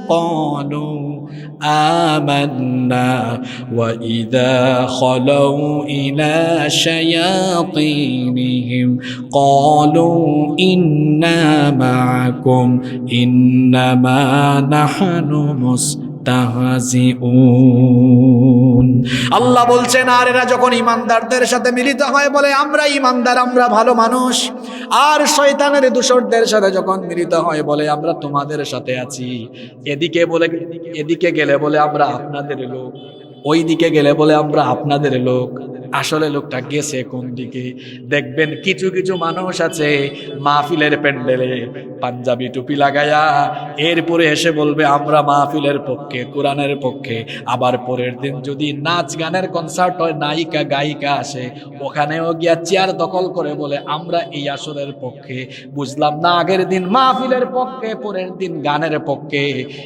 قالوا آمنا وإذا خلوا إلى شياطينهم قالوا إنا معكم إنما نحن মুস্তাহজিউন। আল্লাহ বলছেন আর এরা যখন ইমানদারদের সাথে মিলিত হয় বলে আমরা ইমানদার, আমরা ভালো মানুষ, আর শয়তানের দূষরদের সাথে যখন মিলিত হয় বলে আমরা তোমাদের সাথে আছি, এদিকে গেলে বলে আমরা আপনাদের লোক, ওই দিকে গেলে বলে আমরা আপনাদের লোক। আসলে লোকটা গেছে কোন দিকে? দেখবেন কিছু কিছু মানুষ আছে মাহফিলের প্যান্ডেলে পাঞ্জাবি টুপি লাগায়া এরপরে এসে বলবে আমরা মাহফিলের পক্ষে, কোরআনের পক্ষে। আবার পরের দিন যদি নাচ গানের কনসার্ট হয়, নায়িকা গায়িকা আসে, ওখানেও গিয়া চেয়ার দখল করে বলে আমরা এই আসরের পক্ষে। বুঝলাম না, আগের দিন মাহফিলের পক্ষে, পরের দিন গানের পক্ষে।